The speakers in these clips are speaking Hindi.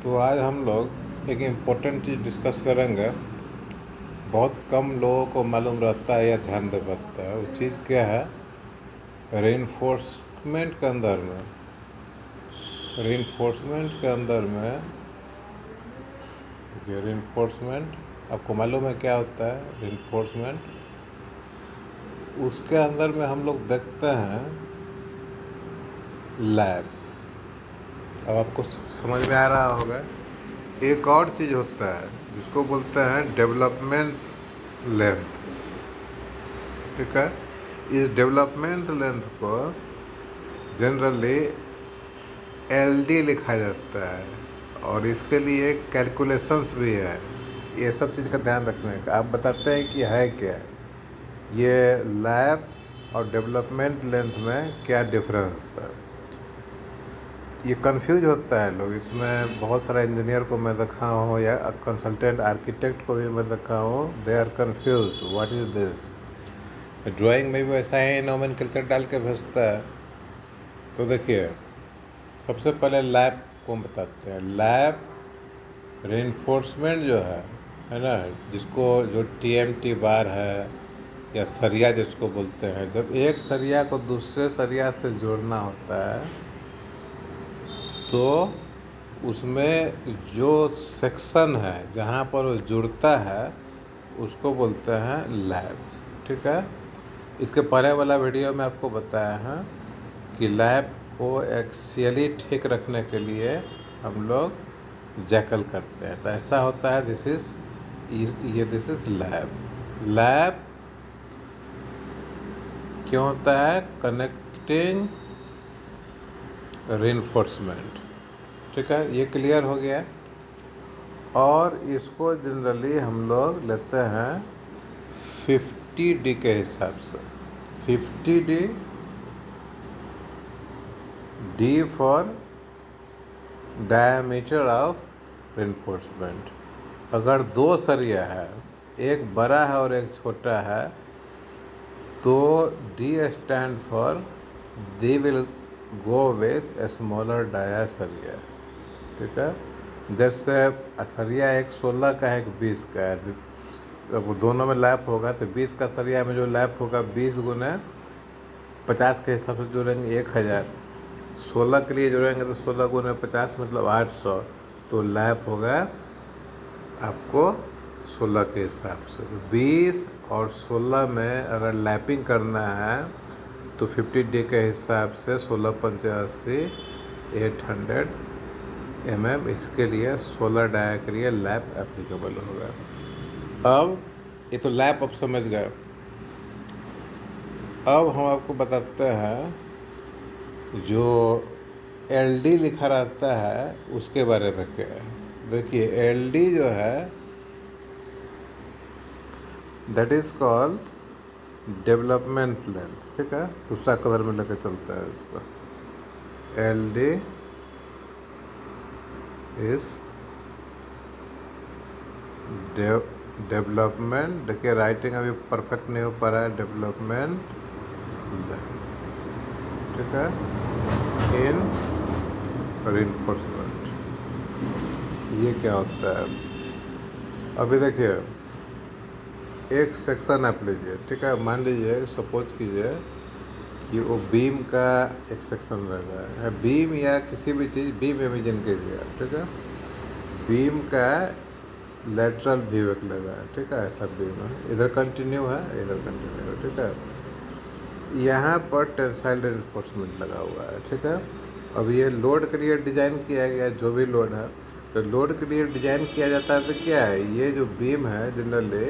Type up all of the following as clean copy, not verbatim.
तो आज हम लोग एक इम्पोर्टेंट चीज़ डिस्कस करेंगे। बहुत कम लोगों को मालूम रहता है या ध्यान दे पाता है। वो चीज़ क्या है? रेनफोर्समेंट के अंदर में ये रेनफोर्समेंट आपको मालूम है क्या होता है? रेनफोर्समेंट उसके अंदर में हम लोग देखते हैं लैब। अब आपको समझ में आ रहा होगा। एक और चीज़ होता है जिसको बोलते हैं डेवलपमेंट लेंथ। ठीक है, इस डेवलपमेंट लेंथ को जनरली एलडी लिखा जाता है और इसके लिए कैलकुलेशंस भी है। ये सब चीज़ का ध्यान रखने का। आप बताते हैं कि है क्या ये लैब और डेवलपमेंट लेंथ में क्या डिफरेंस है। ये कंफ्यूज होता है लोग इसमें। बहुत सारा इंजीनियर को मैं देखा हूँ या कंसल्टेंट आर्किटेक्ट को भी मैं देखा हूँ, they are confuse what is this. Drawing में भी वैसा ही नोमेनक्लेचर डाल के भेजता है। तो देखिए, सबसे पहले लैब को बताते हैं। लैब रेनफोर्समेंट जो है ना, जिसको जो टीएमटी बार है या सरिया जिसको बोलते हैं, जब एक सरिया को दूसरे सरिया से जोड़ना होता है तो उसमें जो सेक्शन है जहाँ पर वो जुड़ता है उसको बोलते हैं लैब। ठीक है, इसके पहले वाला वीडियो में आपको बताया है कि लैब को एक्सियली ठीक रखने के लिए हम लोग जैकल करते हैं। तो ऐसा होता है, दिस इज़ लैब क्यों होता है? Connecting reinforcement. ठीक है, ये क्लियर हो गया। और इसको जनरली हम लोग लेते हैं 50D के हिसाब से। 50D, D for diameter of reinforcement. अगर दो सरिया है, एक बड़ा है और एक छोटा है, तो D stand for they will go with a smaller dia सरिया। ठीक है, जैसे सरिया एक 16 का है, एक 20 का है। अब दोनों में लैप होगा तो 20 का सरिया में जो लैप होगा 20 गुने 50 के हिसाब से जोड़ेंगे 1000। 16 के लिए जोड़ेंगे तो 16 गुने 50 मतलब 800। तो लैप होगा आपको 16 के हिसाब से। 20 और 16 में अगर लैपिंग करना है तो 50D के हिसाब से 16 85 800 mm। इसके लिए 16 डाया के लिए लैप एप्लीकेबल होगा। अब ये तो लैप आप समझ गए। अब हम आपको बताते हैं जो एलडी लिखा रहता है उसके बारे में क्या है। देखिए, एलडी जो है that is called development length. ठीक है, दूसरा कलर में लेके चलता है इसको। LD is development. देखिए, राइटिंग अभी परफेक्ट नहीं हो पा रहा है। Development length. ठीक है, इन रेनफोर्समेंट। ये क्या होता है? अभी देखिए, एक सेक्शन आप लीजिए। ठीक है, मान लीजिए, सपोज कीजिए कि वो बीम का एक सेक्शन रह रहा है। बीम या किसी भी चीज़, बीम इमेजिन कीजिए। ठीक है, बीम का लेटरल व्यू एक ले रहा है। ठीक है, ऐसा बीम है, इधर कंटिन्यू है, इधर कंटिन्यू है। ठीक है, यहाँ पर टेंसाइल रेनफोर्समेंट लगा हुआ है। ठीक है, अब ये लोड के लिए डिज़ाइन किया गया, जो भी लोड है तो लोड के लिए डिज़ाइन किया जाता है। तो क्या है, ये जो बीम है जनरली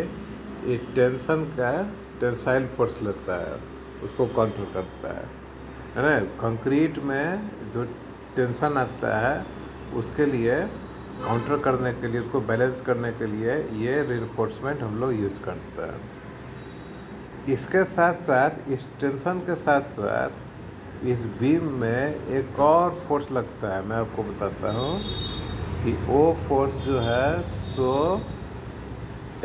ये टेंशन का टेंसाइल फोर्स लेता है, उसको काउंटर करता है ना। कंक्रीट में जो टेंशन आता है उसके लिए काउंटर करने के लिए, उसको बैलेंस करने के लिए ये रेनफोर्समेंट हम लोग यूज करते हैं। इसके साथ साथ, इस टेंशन के साथ साथ इस बीम में एक और फोर्स लगता है। मैं आपको बताता हूँ कि वो फोर्स जो है सो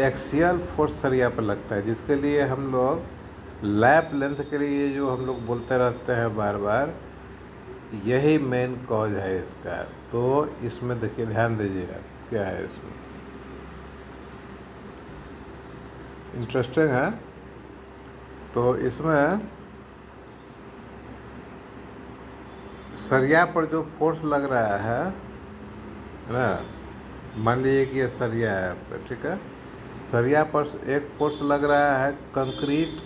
एक्सियल फोर्स सरिया पर लगता है, जिसके लिए हम लोग लैप लेंथ के लिए जो हम लोग बोलते रहते हैं बार बार यही मेन कॉज है इसका। तो इसमें देखिए, ध्यान दीजिए आप, क्या है इसमें, इंटरेस्टिंग है। तो इसमें सरिया पर जो फोर्स लग रहा है ना, मान लीजिए कि ये सरिया है आप पे, ठीक है। सरिया पर एक फोर्स लग रहा है कंक्रीट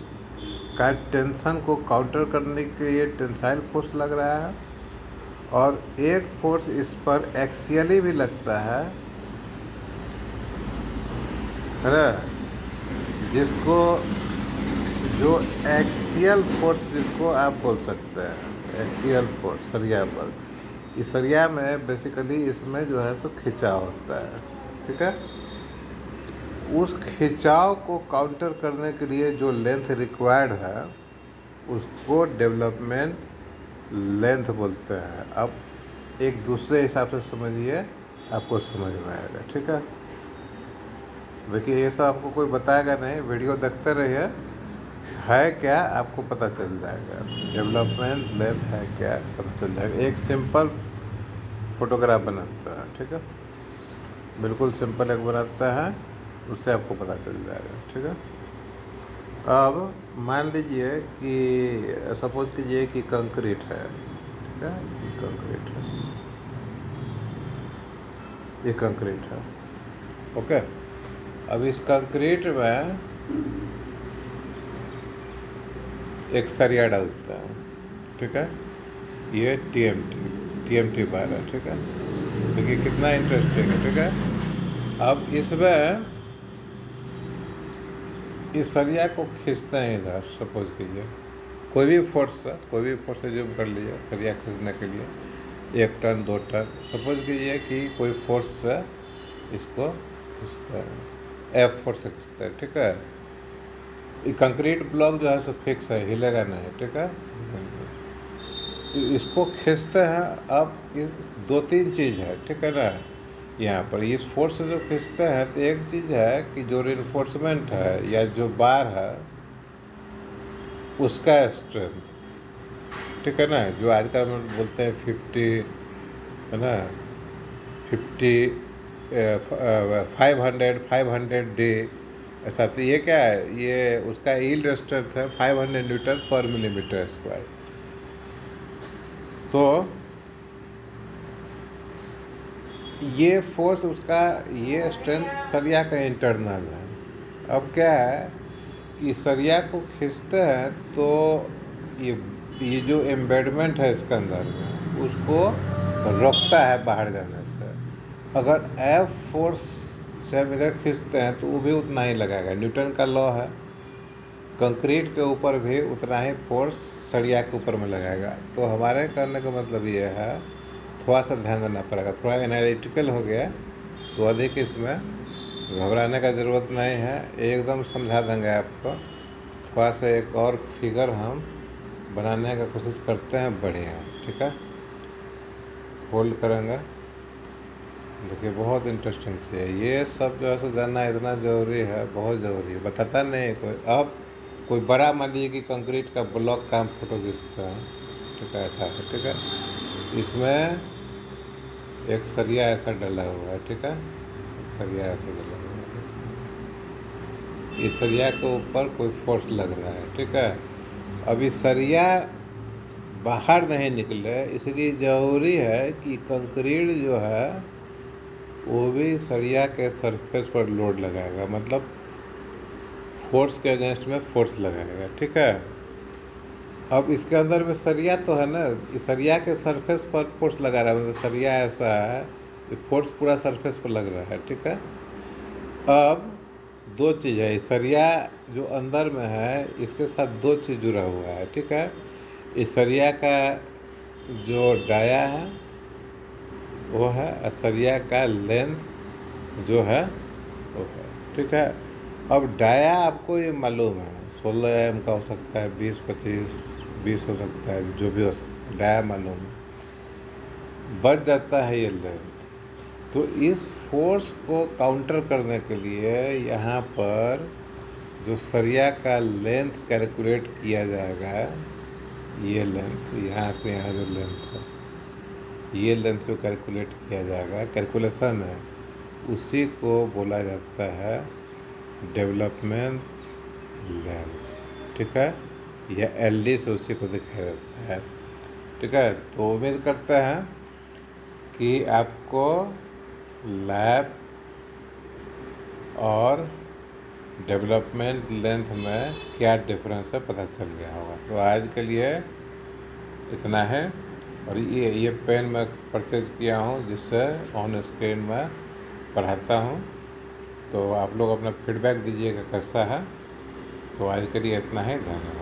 का टेंशन को काउंटर करने के लिए, टेंसाइल फोर्स लग रहा है। और एक फोर्स इस पर एक्सियली भी लगता है ना, जिसको, जो एक्सियल फोर्स जिसको आप बोल सकते हैं, एक्सियल फोर्स सरिया पर। इस सरिया में बेसिकली इसमें जो है सो खिंचाव होता है, ठीक है। उस खिंचाव को काउंटर करने के लिए जो लेंथ रिक्वायर्ड है उसको डेवलपमेंट लेंथ बोलते हैं। अब एक दूसरे हिसाब से समझिए, आपको समझ में आएगा, ठीक है। देखिए, ये सब आपको कोई बताएगा नहीं, वीडियो देखते रहिए, है क्या आपको पता चल जाएगा। डेवलपमेंट लेंथ है क्या पता चल जाएगा। एक सिंपल फोटोग्राफ बनाता है, ठीक है, बिल्कुल सिंपल एक बनाता है, उससे आपको पता चल जाएगा, ठीक है। अब मान लीजिए कि सपोज कीजिए कि कंक्रीट है, ठीक है, कंक्रीट है, ये कंक्रीट है, ओके। अब इस कंक्रीट में एक सरिया डालता है, ठीक है, ये टीएमटी बार है, ठीक है। देखिए कितना इंटरेस्टिंग है, ठीक है। अब इसमें इस सरिया को खींचते हैं इधर, सपोज कीजिए कोई भी फोर्स से जूम कर लीजिए सरिया खींचने के लिए, 1 टन 2 टन, सपोज कीजिए कि कोई फोर्स से इसको खींचता है, F फोर्स से खींचता है, ठीक है। ये कंक्रीट ब्लॉक जो है सो फिक्स है, हिलेगा नहीं, ठीक है। तो इसको खींचते हैं। अब इस 2-3 चीज़ है, ठीक है ना, यहाँ पर इस फोर्स से जो खींचते हैं, तो एक चीज़ है कि जो रिइंफोर्समेंट है या जो बार है उसका स्ट्रेंथ, ठीक है ना, जो आजकल हम बोलते हैं 50, है ना, 50 500D, ऐसा। तो ये क्या है, ये उसका यील्ड स्ट्रेंथ है 500 न्यूटन पर मिलीमीटर स्क्वायर। तो ये फोर्स उसका, ये स्ट्रेंथ सरिया का इंटरनल है। अब क्या है कि सरिया को खींचते हैं तो ये जो एम्बेडमेंट है इसके अंदर में, उसको रोकता है बाहर जाने से। अगर एफ फोर्स से हम इधर खींचते हैं तो वो भी उतना ही लगाएगा, न्यूटन का लॉ है। कंक्रीट के ऊपर भी उतना ही फोर्स सरिया के ऊपर में लगाएगा। तो हमारे करने का मतलब ये है, थोड़ा सा ध्यान देना पड़ेगा, थोड़ा एनालिटिकल हो गया तो अधिक इसमें घबराने का ज़रूरत नहीं है, एकदम समझा देंगे आपको। थोड़ा सा एक और फिगर हम बनाने का कोशिश करते हैं, बढ़िया, ठीक है। होल्ड करेंगे, देखिए बहुत इंटरेस्टिंग चीज़ है ये सब, जो है सो जानना इतना ज़रूरी है, बहुत ज़रूरी है, बताता नहीं कोई। अब कोई बड़ा मान लीजिए कि कंक्रीट का ब्लॉक का हम फोटो खींचते हैं, ठीक है, ऐसा है, ठीक है। इसमें एक सरिया ऐसा डला हुआ है, ठीक है, सरिया ऐसा डला हुआ है, इस सरिया के ऊपर कोई फोर्स लग रहा है, ठीक है। अब इस सरिया बाहर नहीं निकले, इसलिए ज़रूरी है कि कंक्रीट जो है वो भी सरिया के सरफेस पर लोड लगाएगा, मतलब फोर्स के अगेंस्ट में फोर्स लगाएगा, ठीक है। अब इसके अंदर में सरिया तो है ना, इस सरिया के सरफेस पर फोर्स लगा रहा है, मतलब सरिया ऐसा है कि फोर्स पूरा सरफेस पर लग रहा है, ठीक है। अब 2 चीज़ है, इस सरिया जो अंदर में है इसके साथ 2 चीज़ जुड़ा हुआ है, ठीक है। इस सरिया का जो डाया है वो है, और सरिया का लेंथ जो है वो है, ठीक है। अब डाया आपको ये मालूम है 16 mm का हो सकता है, 20 हो सकता है, जो भी हो सकता है, डाया मालूम है, बच जाता है ये लेंथ। तो इस फोर्स को काउंटर करने के लिए यहाँ पर जो सरिया का लेंथ कैलकुलेट किया जाएगा, ये लेंथ यहाँ से यहाँ जो लेंथ है ये लेंथ जो कैलकुलेट किया जाएगा, कैलकुलेशन है, उसी को बोला जाता है डेवलपमेंट लेंथ। ठीक है, यह LD से उसी को दिखाया जाता है। ठीक है, तो उम्मीद करते हैं कि आपको लैब और डेवलपमेंट लेंथ में क्या डिफरेंस है पता चल गया होगा। तो आज के लिए इतना है। और ये पेन मैं परचेज़ किया हूँ जिससे ऑन स्क्रीन में पढ़ाता हूँ। तो आप लोग अपना फीडबैक दीजिएगा कैसा है। तो आज के लिए इतना ही, धन्यवाद।